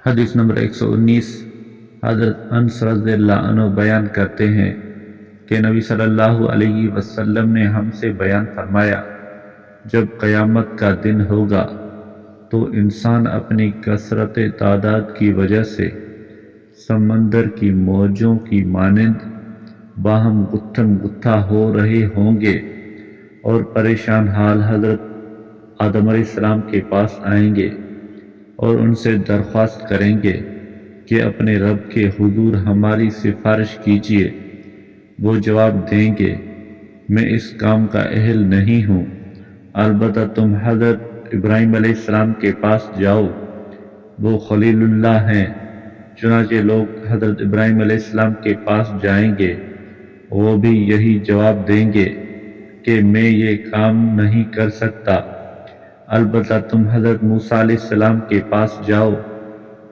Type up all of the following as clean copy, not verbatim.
حدیث نمبر 119۔ حضرت انس رضی اللہ عنہ بیان کرتے ہیں کہ نبی صلی اللہ علیہ وسلم نے ہم سے بیان فرمایا، جب قیامت کا دن ہوگا تو انسان اپنی کثرت تعداد کی وجہ سے سمندر کی موجوں کی مانند باہم گتھم گتھا ہو رہے ہوں گے، اور پریشان حال حضرت آدم علیہ السلام کے پاس آئیں گے اور ان سے درخواست کریں گے کہ اپنے رب کے حضور ہماری سفارش کیجیے۔ وہ جواب دیں گے، میں اس کام کا اہل نہیں ہوں، البتہ تم حضرت ابراہیم علیہ السلام کے پاس جاؤ، وہ خلیل اللہ ہیں۔ چنانچہ لوگ حضرت ابراہیم علیہ السلام کے پاس جائیں گے، وہ بھی یہی جواب دیں گے کہ میں یہ کام نہیں کر سکتا، البتہ تم حضرت موسیٰ علیہ السلام کے پاس جاؤ،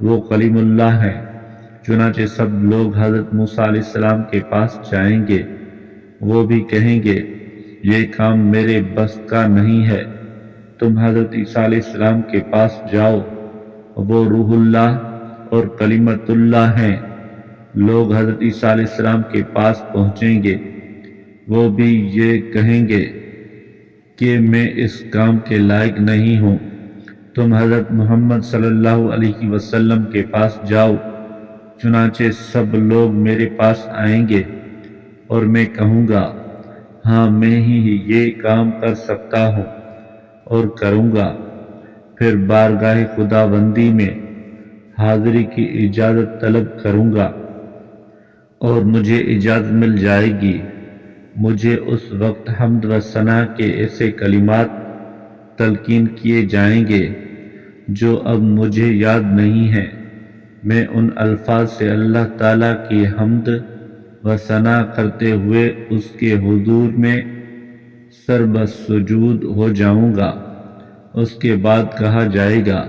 وہ کلیم اللہ ہیں۔ چنانچہ سب لوگ حضرت موسیٰ علیہ السلام کے پاس جائیں گے، وہ بھی کہیں گے یہ کام میرے بس کا نہیں ہے، تم حضرت عیسیٰ علیہ السلام کے پاس جاؤ، وہ روح اللہ اور کلمت اللہ ہیں۔ لوگ حضرت عیسیٰ علیہ السلام کے پاس پہنچیں گے، وہ بھی یہ کہیں گے کہ میں اس کام کے لائق نہیں ہوں، تم حضرت محمد صلی اللہ علیہ وسلم کے پاس جاؤ۔ چنانچہ سب لوگ میرے پاس آئیں گے اور میں کہوں گا ہاں میں ہی یہ کام کر سکتا ہوں اور کروں گا، پھر بارگاہ خداوندی میں حاضری کی اجازت طلب کروں گا اور مجھے اجازت مل جائے گی۔ مجھے اس وقت حمد و ثنا کے ایسے کلمات تلقین کیے جائیں گے جو اب مجھے یاد نہیں ہیں، میں ان الفاظ سے اللہ تعالیٰ کی حمد و ثنا کرتے ہوئے اس کے حضور میں سربسجود ہو جاؤں گا۔ اس کے بعد کہا جائے گا،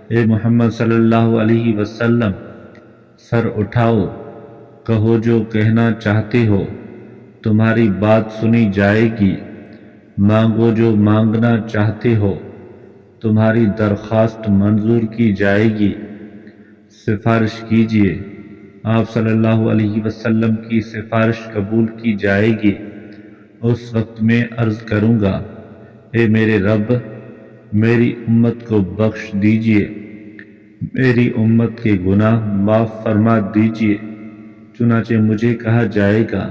اے محمد صلی اللہ علیہ وسلم، سر اٹھاؤ، کہو جو کہنا چاہتے ہو، تمہاری بات سنی جائے گی، مانگو جو مانگنا چاہتے ہو، تمہاری درخواست منظور کی جائے گی، سفارش کیجیے، آپ صلی اللہ علیہ وسلم کی سفارش قبول کی جائے گی۔ اس وقت میں عرض کروں گا، اے میرے رب، میری امت کو بخش دیجیے، میری امت کے گناہ معاف فرما دیجیے۔ چنانچہ مجھے کہا جائے گا،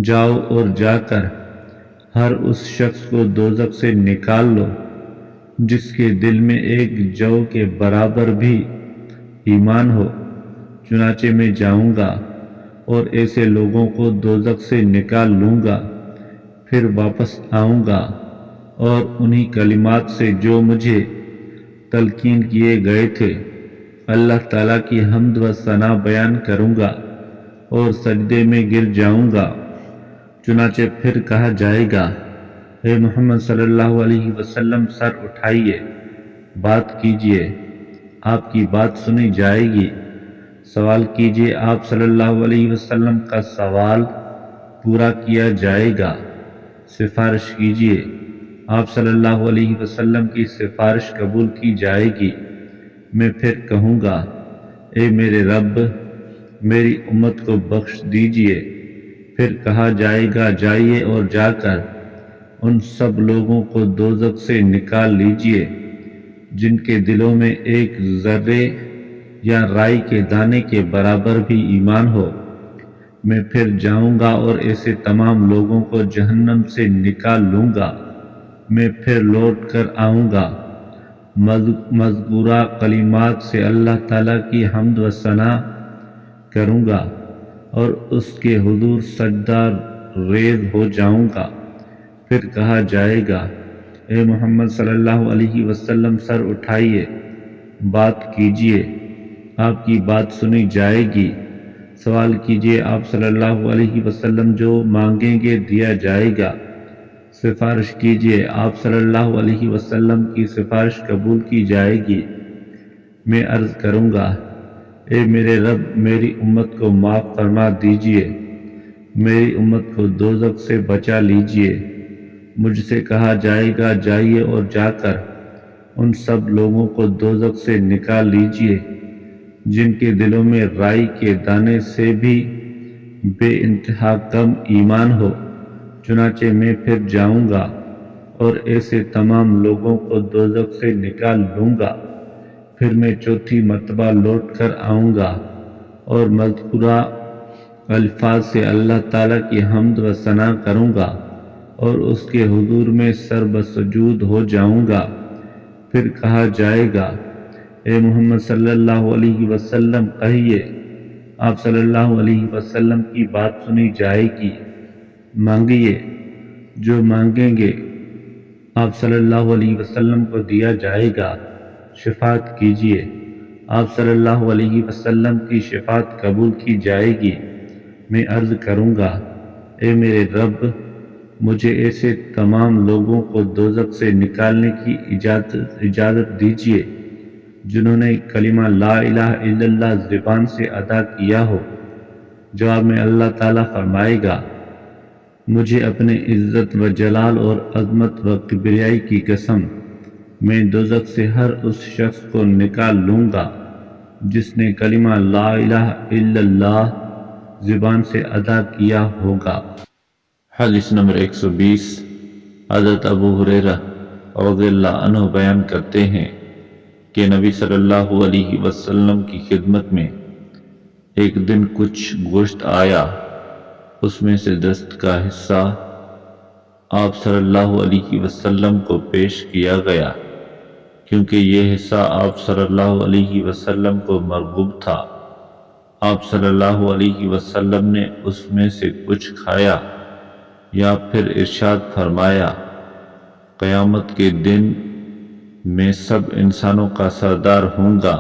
جاؤ اور جا کر ہر اس شخص کو دوزخ سے نکال لو جس کے دل میں ایک جو کے برابر بھی ایمان ہو۔ چنانچہ میں جاؤں گا اور ایسے لوگوں کو دوزخ سے نکال لوں گا، پھر واپس آؤں گا اور انہی کلمات سے جو مجھے تلقین کیے گئے تھے اللہ تعالیٰ کی حمد و ثنا بیان کروں گا اور سجدے میں گر جاؤں گا۔ چنانچہ پھر کہا جائے گا، اے محمد صلی اللہ علیہ وسلم، سر اٹھائیے، بات کیجیے، آپ کی بات سنی جائے گی، سوال کیجیے، آپ صلی اللہ علیہ وسلم کا سوال پورا کیا جائے گا، سفارش کیجیے، آپ صلی اللہ علیہ وسلم کی سفارش قبول کی جائے گی۔ میں پھر کہوں گا، اے میرے رب، میری امت کو بخش دیجیے۔ پھر کہا جائے گا، جائیے اور جا کر ان سب لوگوں کو دوزخ سے نکال لیجیے جن کے دلوں میں ایک ذرے یا رائی کے دانے کے برابر بھی ایمان ہو۔ میں پھر جاؤں گا اور ایسے تمام لوگوں کو جہنم سے نکال لوں گا۔ میں پھر لوٹ کر آؤں گا، مذکورہ کلمات سے اللہ تعالیٰ کی حمد و ثنا کروں گا اور اس کے حضور سجدہ ریز ہو جاؤں گا۔ پھر کہا جائے گا، اے محمد صلی اللہ علیہ وسلم، سر اٹھائیے، بات کیجیے، آپ کی بات سنی جائے گی، سوال کیجیے، آپ صلی اللہ علیہ وسلم جو مانگیں گے دیا جائے گا، سفارش کیجیے، آپ صلی اللہ علیہ وسلم کی سفارش قبول کی جائے گی۔ میں عرض کروں گا، اے میرے رب، میری امت کو معاف فرما دیجیے، میری امت کو دوزخ سے بچا لیجیے۔ مجھ سے کہا جائے گا، جائیے اور جا کر ان سب لوگوں کو دوزخ سے نکال لیجیے جن کے دلوں میں رائی کے دانے سے بھی بے انتہا کم ایمان ہو۔ چنانچہ میں پھر جاؤں گا اور ایسے تمام لوگوں کو دوزخ سے نکال لوں گا۔ پھر میں چوتھی مرتبہ لوٹ کر آؤں گا اور مذکورہ الفاظ سے اللہ تعالیٰ کی حمد و ثنا کروں گا اور اس کے حضور میں سر بسجود ہو جاؤں گا۔ پھر کہا جائے گا، اے محمد صلی اللہ علیہ وسلم کہیے، آپ صلی اللہ علیہ وسلم کی بات سنی جائے گی، مانگیے، جو مانگیں گے آپ صلی اللہ علیہ وسلم کو دیا جائے گا، شفاعت کیجیے، آپ صلی اللہ علیہ وسلم کی شفاعت قبول کی جائے گی۔ میں عرض کروں گا، اے میرے رب، مجھے ایسے تمام لوگوں کو دوزخ سے نکالنے کی اجازت دیجیے جنہوں نے کلمہ لا الہ الا اللہ زبان سے ادا کیا ہو۔ جواب میں اللہ تعالیٰ فرمائے گا، مجھے اپنے عزت و جلال اور عظمت و کبریائی کی قسم، میں دوزخ سے ہر اس شخص کو نکال لوں گا جس نے کلمہ لا الہ الا اللہ زبان سے ادا کیا ہوگا۔ حدیث نمبر 120۔ حضرت ابو ہریرہ رضی اللہ عنہ بیان کرتے ہیں کہ نبی صلی اللہ علیہ وسلم کی خدمت میں ایک دن کچھ گوشت آیا، اس میں سے دست کا حصہ آپ صلی اللہ علیہ وسلم کو پیش کیا گیا، کیونکہ یہ حصہ آپ صلی اللہ علیہ وسلم کو مرغوب تھا۔ آپ صلی اللہ علیہ وسلم نے اس میں سے کچھ کھایا یا پھر ارشاد فرمایا، قیامت کے دن میں سب انسانوں کا سردار ہوں گا،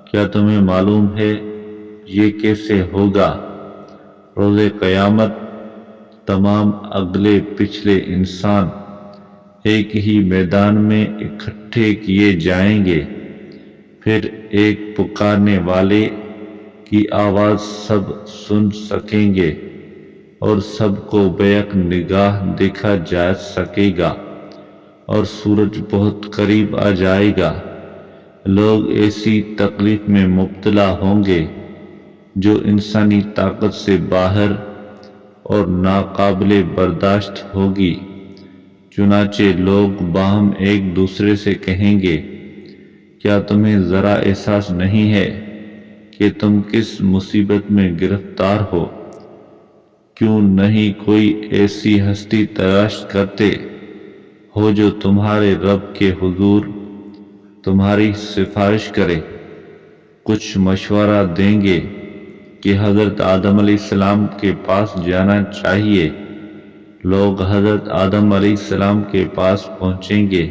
کیا تمہیں معلوم ہے یہ کیسے ہوگا؟ روز قیامت تمام اگلے پچھلے انسان ایک ہی میدان میں اکٹھے کیے جائیں گے، پھر ایک پکارنے والے کی آواز سب سن سکیں گے اور سب کو بیک نگاہ دیکھا جا سکے گا، اور سورج بہت قریب آ جائے گا۔ لوگ ایسی تکلیف میں مبتلا ہوں گے جو انسانی طاقت سے باہر اور ناقابل برداشت ہوگی۔ چنانچہ لوگ باہم ایک دوسرے سے کہیں گے، کیا تمہیں ذرا احساس نہیں ہے کہ تم کس مصیبت میں گرفتار ہو؟ کیوں نہیں کوئی ایسی ہستی تلاش کرتے ہو جو تمہارے رب کے حضور تمہاری سفارش کرے؟ کچھ مشورہ دیں گے کہ حضرت آدم علیہ السلام کے پاس جانا چاہیے۔ لوگ حضرت آدم علیہ السلام کے پاس پہنچیں گے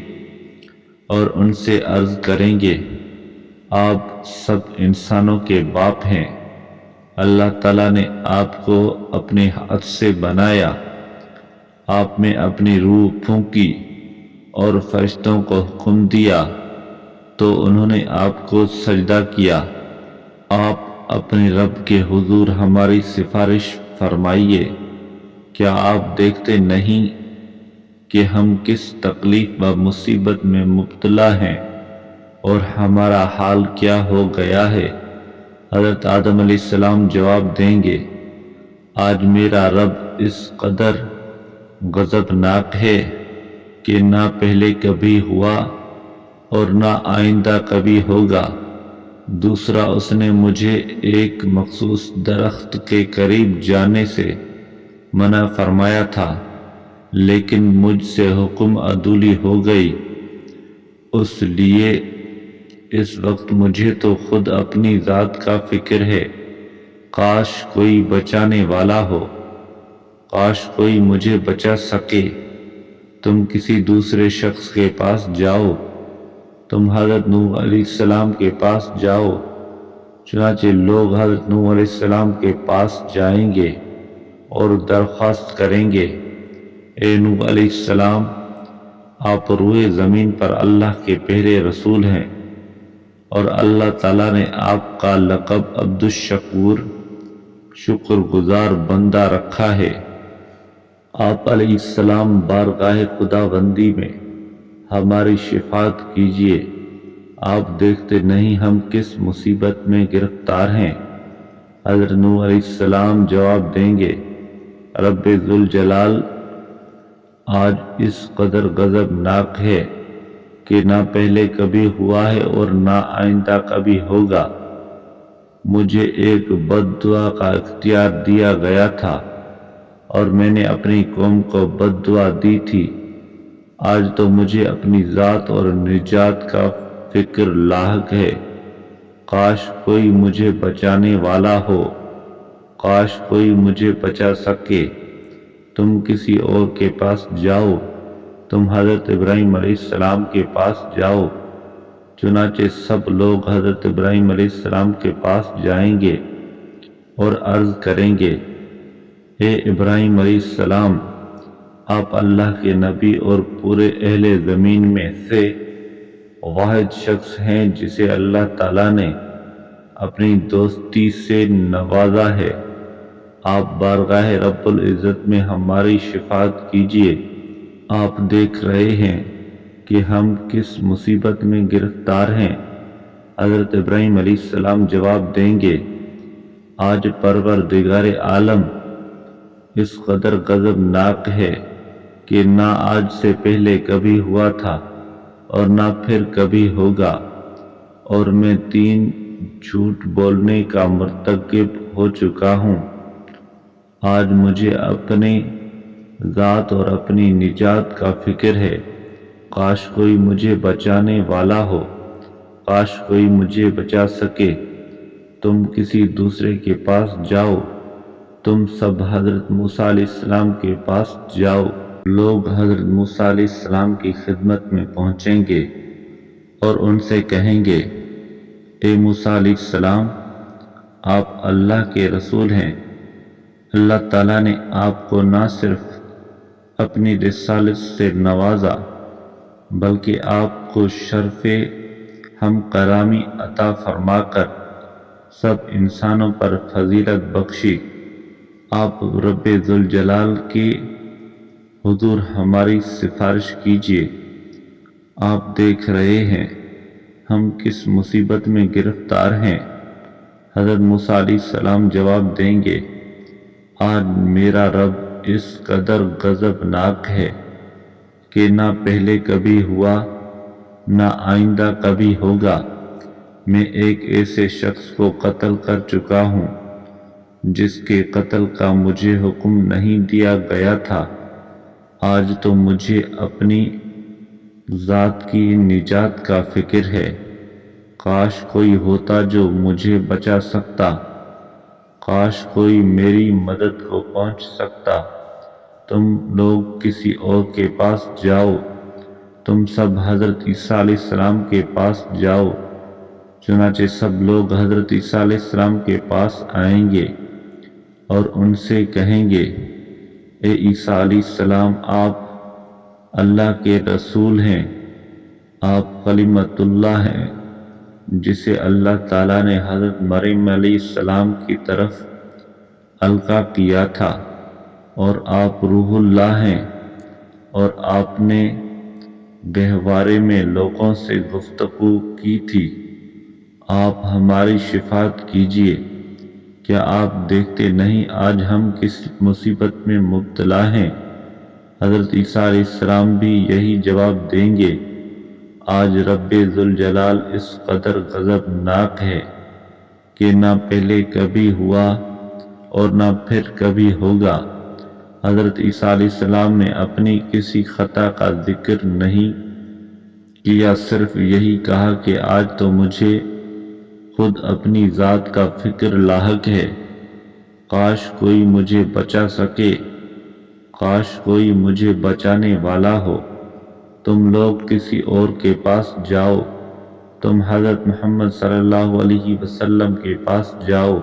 اور ان سے عرض کریں گے، آپ سب انسانوں کے باپ ہیں، اللہ تعالیٰ نے آپ کو اپنے ہاتھ سے بنایا، آپ میں اپنی روح پھونکی اور فرشتوں کو حکم دیا تو انہوں نے آپ کو سجدہ کیا، آپ اپنے رب کے حضور ہماری سفارش فرمائیے، کیا آپ دیکھتے نہیں کہ ہم کس تکلیف و مصیبت میں مبتلا ہیں اور ہمارا حال کیا ہو گیا ہے؟ حضرت آدم علیہ السلام جواب دیں گے، آج میرا رب اس قدر غضبناک ہے کہ نہ پہلے کبھی ہوا اور نہ آئندہ کبھی ہوگا۔ دوسرا، اس نے مجھے ایک مخصوص درخت کے قریب جانے سے منع فرمایا تھا، لیکن مجھ سے حکم عدولی ہو گئی، اس لیے اس وقت مجھے تو خود اپنی ذات کا فکر ہے، کاش کوئی بچانے والا ہو، کاش کوئی مجھے بچا سکے۔ تم کسی دوسرے شخص کے پاس جاؤ، تم حضرت نوح علیہ السلام کے پاس جاؤ۔ چنانچہ لوگ حضرت نوح علیہ السلام کے پاس جائیں گے اور درخواست کریں گے، اے نوح علیہ السلام، آپ روئے زمین پر اللہ کے پہلے رسول ہیں اور اللہ تعالیٰ نے آپ کا لقب عبد الشکور، شکر گزار بندہ رکھا ہے۔ آپ علیہ السلام بارگاہ خدا بندی میں ہماری شفاعت کیجیے، آپ دیکھتے نہیں ہم کس مصیبت میں گرفتار ہیں؟ حضرت نوح علیہ السلام جواب دیں گے، رب ذوالجلال آج اس قدر غضبناک ہے کہ نہ پہلے کبھی ہوا ہے اور نہ آئندہ کبھی ہوگا۔ مجھے ایک بد دعا کا اختیار دیا گیا تھا اور میں نے اپنی قوم کو بد دعا دی تھی۔ آج تو مجھے اپنی ذات اور نجات کا فکر لاحق ہے۔ کاش کوئی مجھے بچانے والا ہو، کاش کوئی مجھے بچا سکے۔ تم کسی اور کے پاس جاؤ، تم حضرت ابراہیم علیہ السلام کے پاس جاؤ۔ چنانچہ سب لوگ حضرت ابراہیم علیہ السلام کے پاس جائیں گے اور عرض کریں گے، اے ابراہیم علیہ السلام، آپ اللہ کے نبی اور پورے اہل زمین میں سے واحد شخص ہیں جسے اللہ تعالیٰ نے اپنی دوستی سے نوازا ہے۔ آپ بارگاہ رب العزت میں ہماری شفاعت کیجیے۔ آپ دیکھ رہے ہیں کہ ہم کس مصیبت میں گرفتار ہیں۔ حضرت ابراہیم علیہ السلام جواب دیں گے، آج پروردگار عالم اس قدر غضبناک ہے کہ نہ آج سے پہلے کبھی ہوا تھا اور نہ پھر کبھی ہوگا، اور میں 3 جھوٹ بولنے کا مرتکب ہو چکا ہوں۔ آج مجھے اپنے ذات اور اپنی نجات کا فکر ہے۔ کاش کوئی مجھے بچانے والا ہو، کاش کوئی مجھے بچا سکے۔ تم کسی دوسرے کے پاس جاؤ، تم سب حضرت موسیٰ علیہ السلام کے پاس جاؤ۔ لوگ حضرت موسیٰ علیہ السلام کی خدمت میں پہنچیں گے اور ان سے کہیں گے، اے موسیٰ علیہ السلام، آپ اللہ کے رسول ہیں۔ اللہ تعالیٰ نے آپ کو نہ صرف اپنی رسالت سے نوازا بلکہ آپ کو شرف ہم کلامی عطا فرما کر سب انسانوں پر فضیلت بخشی۔ آپ رب ذوالجلال کے حضور ہماری سفارش کیجیے۔ آپ دیکھ رہے ہیں ہم کس مصیبت میں گرفتار ہیں۔ حضرت موسیٰ علیہ السلام جواب دیں گے، آج میرا رب اس قدر غضبناک ہے کہ نہ پہلے کبھی ہوا نہ آئندہ کبھی ہوگا۔ میں ایک ایسے شخص کو قتل کر چکا ہوں جس کے قتل کا مجھے حکم نہیں دیا گیا تھا۔ آج تو مجھے اپنی ذات کی نجات کا فکر ہے۔ کاش کوئی ہوتا جو مجھے بچا سکتا، کاش کوئی میری مدد کو پہنچ سکتا۔ تم لوگ کسی اور کے پاس جاؤ، تم سب حضرت عیسیٰ علیہ السلام کے پاس جاؤ۔ چنانچہ سب لوگ حضرت عیسیٰ علیہ السلام کے پاس آئیں گے اور ان سے کہیں گے، اے عیسیٰ علیہ السلام، آپ اللہ کے رسول ہیں، آپ کلمۃ اللہ ہیں جسے اللہ تعالیٰ نے حضرت مریم علیہ السلام کی طرف القا کیا تھا، اور آپ روح اللہ ہیں، اور آپ نے گہوارے میں لوگوں سے گفتگو کی تھی۔ آپ ہماری شفاعت کیجیے۔ کیا آپ دیکھتے نہیں آج ہم کس مصیبت میں مبتلا ہیں؟ حضرت عیسیٰ علیہ السلام بھی یہی جواب دیں گے، آج رب ذوالجلال اس قدر غضبناک ہے کہ نہ پہلے کبھی ہوا اور نہ پھر کبھی ہوگا۔ حضرت عیسیٰ علیہ السلام نے اپنی کسی خطا کا ذکر نہیں کیا، صرف یہی کہا کہ آج تو مجھے خود اپنی ذات کا فکر لاحق ہے۔ کاش کوئی مجھے بچا سکے، کاش کوئی مجھے بچانے والا ہو۔ تم لوگ کسی اور کے پاس جاؤ، تم حضرت محمد صلی اللہ علیہ وسلم کے پاس جاؤ۔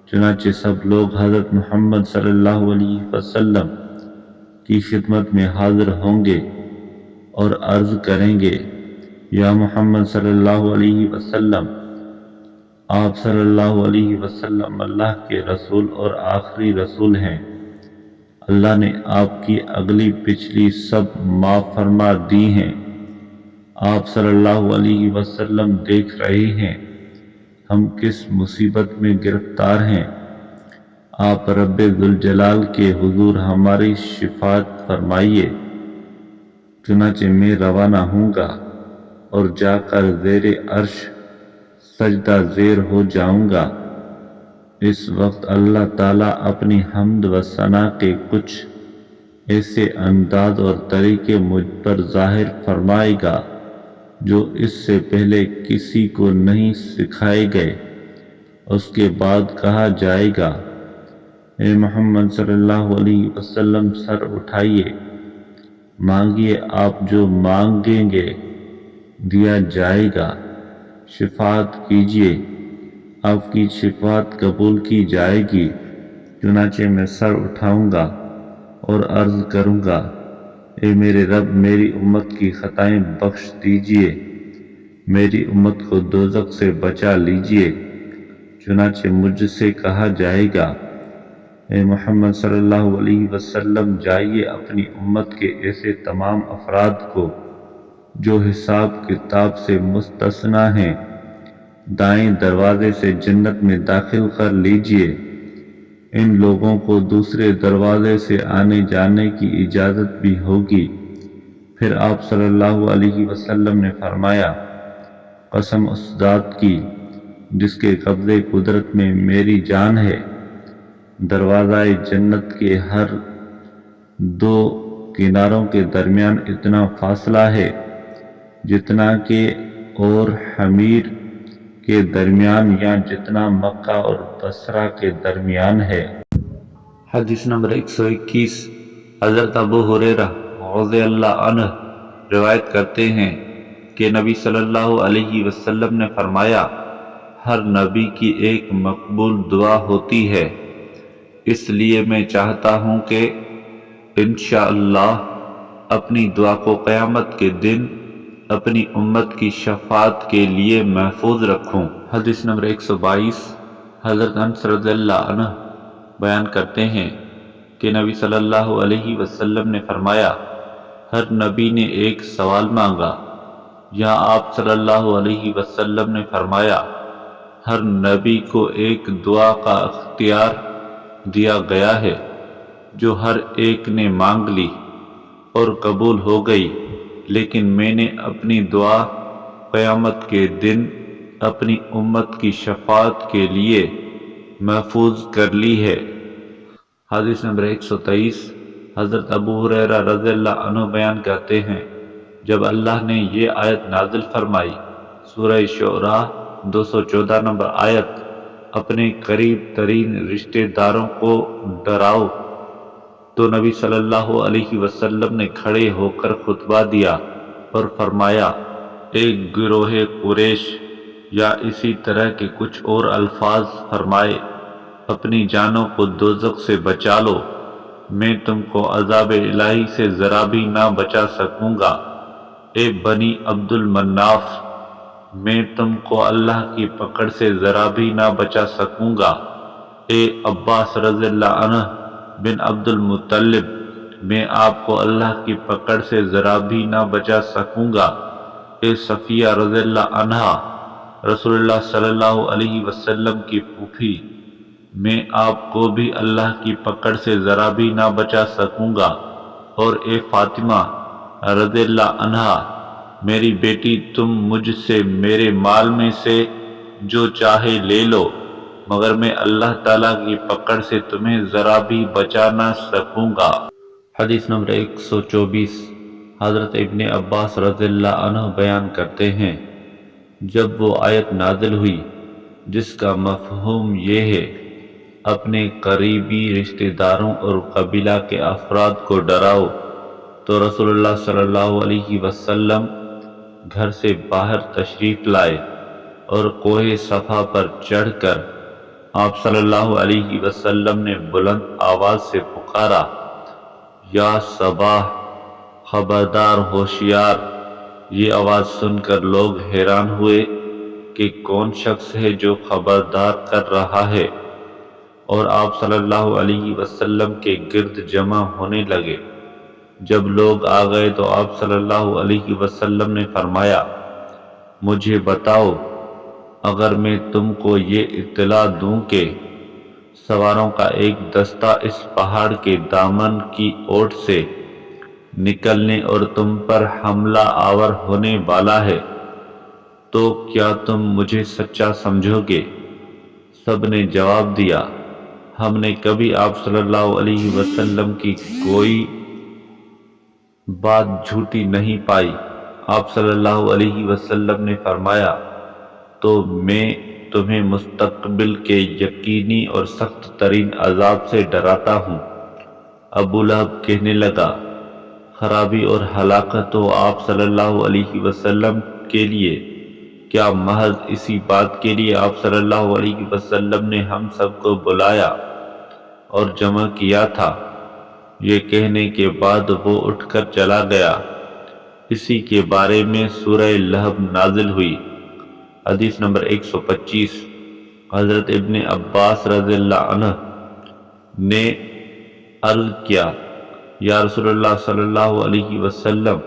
چنانچہ سب لوگ حضرت محمد صلی اللہ علیہ وسلم کی خدمت میں حاضر ہوں گے اور عرض کریں گے، یا محمد صلی اللہ علیہ وسلم، آپ صلی اللہ علیہ وسلم اللہ کے رسول اور آخری رسول ہیں۔ اللہ نے آپ کی اگلی پچھلی سب معاف فرما دی ہیں۔ آپ صلی اللہ علیہ وسلم دیکھ رہے ہیں ہم کس مصیبت میں گرفتار ہیں۔ آپ رب ذوالجلال کے حضور ہماری شفاعت فرمائیے۔ چنانچہ میں روانہ ہوں گا اور جا کر زیر عرش سجدہ زیر ہو جاؤں گا۔ اس وقت اللہ تعالیٰ اپنی حمد و ثنا کے کچھ ایسے انداز اور طریقے مجھ پر ظاہر فرمائے گا جو اس سے پہلے کسی کو نہیں سکھائے گئے۔ اس کے بعد کہا جائے گا، اے محمد صلی اللہ علیہ وسلم سر اٹھائیے، مانگیے، آپ جو مانگیں گے دیا جائے گا، شفاعت کیجیے، آپ کی شفاعت قبول کی جائے گی۔ چنانچہ میں سر اٹھاؤں گا اور عرض کروں گا، اے میرے رب، میری امت کی خطائیں بخش دیجیے، میری امت کو دوزخ سے بچا لیجیے۔ چنانچہ مجھ سے کہا جائے گا، اے محمد صلی اللہ علیہ وسلم جائیے اپنی امت کے ایسے تمام افراد کو جو حساب کتاب سے مستثنی ہیں دائیں دروازے سے جنت میں داخل کر لیجیے۔ ان لوگوں کو دوسرے دروازے سے آنے جانے کی اجازت بھی ہوگی۔ پھر آپ صلی اللہ علیہ وسلم نے فرمایا، قسم اس ذات کی جس کے قبضے قدرت میں میری جان ہے، دروازہ جنت کے ہر دو کناروں کے درمیان اتنا فاصلہ ہے جتنا کہ اور حمیر کے درمیان یا جتنا مکہ اور بصرہ کے درمیان ہے۔ حدیث نمبر 121۔ حضرت ابو ہریرہ رضی اللہ عنہ روایت کرتے ہیں کہ نبی صلی اللہ علیہ وسلم نے فرمایا، ہر نبی کی ایک مقبول دعا ہوتی ہے، اس لیے میں چاہتا ہوں کہ انشاءاللہ اپنی دعا کو قیامت کے دن اپنی امت کی شفاعت کے لیے محفوظ رکھوں۔ حدیث نمبر 122۔ حضرت انس رضی اللہ عنہ بیان کرتے ہیں کہ نبی صلی اللہ علیہ وسلم نے فرمایا، ہر نبی نے ایک سوال مانگا۔ یہاں آپ صلی اللہ علیہ وسلم نے فرمایا، ہر نبی کو ایک دعا کا اختیار دیا گیا ہے جو ہر ایک نے مانگ لی اور قبول ہو گئی، لیکن میں نے اپنی دعا قیامت کے دن اپنی امت کی شفاعت کے لیے محفوظ کر لی ہے۔ حدیث نمبر 123۔ حضرت ابو ہریرہ رضی اللہ عنہ بیان کرتے ہیں، جب اللہ نے یہ آیت نازل فرمائی، سورہ شعراء 214 نمبر آیت، اپنے قریب ترین رشتہ داروں کو ڈراؤ، تو نبی صلی اللہ علیہ وسلم نے کھڑے ہو کر خطبہ دیا اور فرمایا، ایک گروہ قریش یا اسی طرح کے کچھ اور الفاظ فرمائے، اپنی جانوں کو دوزخ سے بچا لو، میں تم کو عذاب الہی سے ذرا بھی نہ بچا سکوں گا۔ اے بنی عبد المناف، میں تم کو اللہ کی پکڑ سے ذرا بھی نہ بچا سکوں گا۔ اے عباس رضی اللہ عنہ بن عبد المطلب، میں آپ کو اللہ کی پکڑ سے ذرا بھی نہ بچا سکوں گا۔ اے صفیہ رضی اللہ عنہا، رسول اللہ صلی اللہ علیہ وسلم کی پھوپھی، میں آپ کو بھی اللہ کی پکڑ سے ذرا بھی نہ بچا سکوں گا۔ اور اے فاطمہ رضی اللہ عنہا، میری بیٹی، تم مجھ سے میرے مال میں سے جو چاہے لے لو، مگر میں اللہ تعالیٰ کی پکڑ سے تمہیں ذرا بھی بچا نہ سکوں گا۔ حدیث نمبر 124۔ حضرت ابن عباس رضی اللہ عنہ بیان کرتے ہیں، جب وہ آیت نازل ہوئی جس کا مفہوم یہ ہے، اپنے قریبی رشتہ داروں اور قبیلہ کے افراد کو ڈراؤ، تو رسول اللہ صلی اللہ علیہ وسلم گھر سے باہر تشریف لائے اور کوہ صفا پر چڑھ کر آپ صلی اللہ علیہ وسلم نے بلند آواز سے پکارا، یا صباح، خبردار، ہوشیار۔ یہ آواز سن کر لوگ حیران ہوئے کہ کون شخص ہے جو خبردار کر رہا ہے، اور آپ صلی اللہ علیہ وسلم کے گرد جمع ہونے لگے۔ جب لوگ آ گئے تو آپ صلی اللہ علیہ وسلم نے فرمایا، مجھے بتاؤ، اگر میں تم کو یہ اطلاع دوں کہ سواروں کا ایک دستہ اس پہاڑ کے دامن کی اوٹ سے نکلنے اور تم پر حملہ آور ہونے والا ہے تو کیا تم مجھے سچا سمجھو گے؟ سب نے جواب دیا، ہم نے کبھی آپ صلی اللہ علیہ وسلم کی کوئی بات جھوٹی نہیں پائی۔ آپ صلی اللہ علیہ وسلم نے فرمایا، تو میں تمہیں مستقبل کے یقینی اور سخت ترین عذاب سے ڈراتا ہوں۔ ابو لہب کہنے لگا، خرابی اور ہلاکت ہو آپ صلی اللہ علیہ وسلم کے لیے، کیا محض اسی بات کے لیے آپ صلی اللہ علیہ وسلم نے ہم سب کو بلایا اور جمع کیا تھا؟ یہ کہنے کے بعد وہ اٹھ کر چلا گیا۔ اسی کے بارے میں سورہ لہب نازل ہوئی۔ حدیث نمبر 125۔ حضرت ابن عباس رضی اللہ عنہ نے عرض کیا، یا رسول اللہ صلی اللہ علیہ وسلم،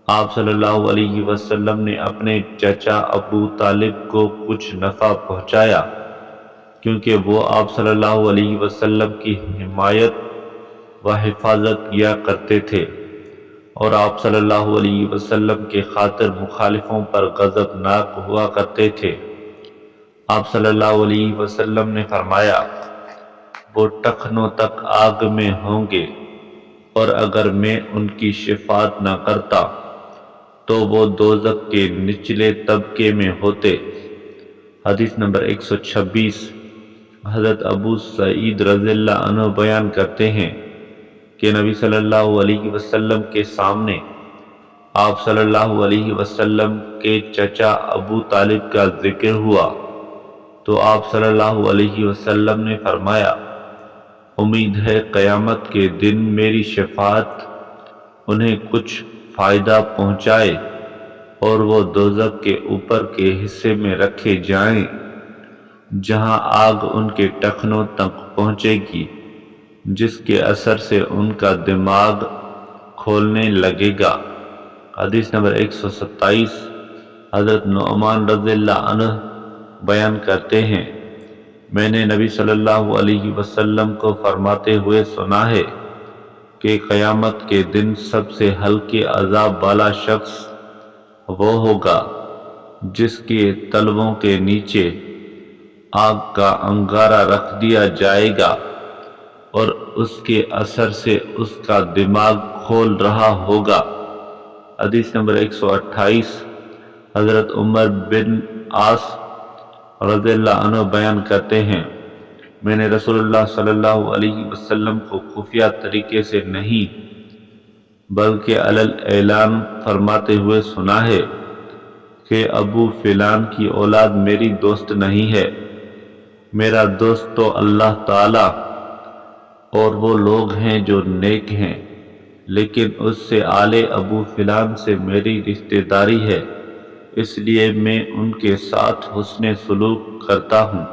آپ صلی اللہ علیہ وسلم نے اپنے چچا ابو طالب کو کچھ نفع پہنچایا کیونکہ وہ آپ صلی اللہ علیہ وسلم کی حمایت و حفاظت کیا کرتے تھے، اور آپ صلی اللہ علیہ وسلم کے خاطر مخالفوں پر غضبناک ہوا کرتے تھے۔ آپ صلی اللہ علیہ وسلم نے فرمایا، وہ ٹخنوں تک آگ میں ہوں گے، اور اگر میں ان کی شفاعت نہ کرتا تو وہ دوزخ کے نچلے طبقے میں ہوتے۔ حدیث نمبر 126۔ حضرت ابو سعید رضی اللہ عنہ بیان کرتے ہیں کہ نبی صلی اللہ علیہ وسلم کے سامنے آپ صلی اللہ علیہ وسلم کے چچا ابو طالب کا ذکر ہوا تو آپ صلی اللہ علیہ وسلم نے فرمایا، امید ہے قیامت کے دن میری شفاعت انہیں کچھ فائدہ پہنچائے اور وہ دوزخ کے اوپر کے حصے میں رکھے جائیں جہاں آگ ان کے ٹخنوں تک پہنچے گی، جس کے اثر سے ان کا دماغ کھولنے لگے گا۔ حدیث نمبر 127۔ حضرت نعمان رضی اللہ عنہ بیان کرتے ہیں، میں نے نبی صلی اللہ علیہ وسلم کو فرماتے ہوئے سنا ہے کہ قیامت کے دن سب سے ہلکے عذاب والا شخص وہ ہوگا جس کے تلووں کے نیچے آگ کا انگارہ رکھ دیا جائے گا اور اس کے اثر سے اس کا دماغ کھول رہا ہوگا۔ حدیث نمبر 128۔ حضرت عمر بن عاص رضی اللہ عنہ بیان کرتے ہیں، میں نے رسول اللہ صلی اللہ علیہ وسلم کو خفیہ طریقے سے نہیں بلکہ علل اعلان فرماتے ہوئے سنا ہے کہ ابو فلان کی اولاد میری دوست نہیں ہے، میرا دوست تو اللہ تعالی اور وہ لوگ ہیں جو نیک ہیں، لیکن اس سے آل ابو فلان سے میری رشتہ داری ہے، اس لیے میں ان کے ساتھ حسن سلوک کرتا ہوں۔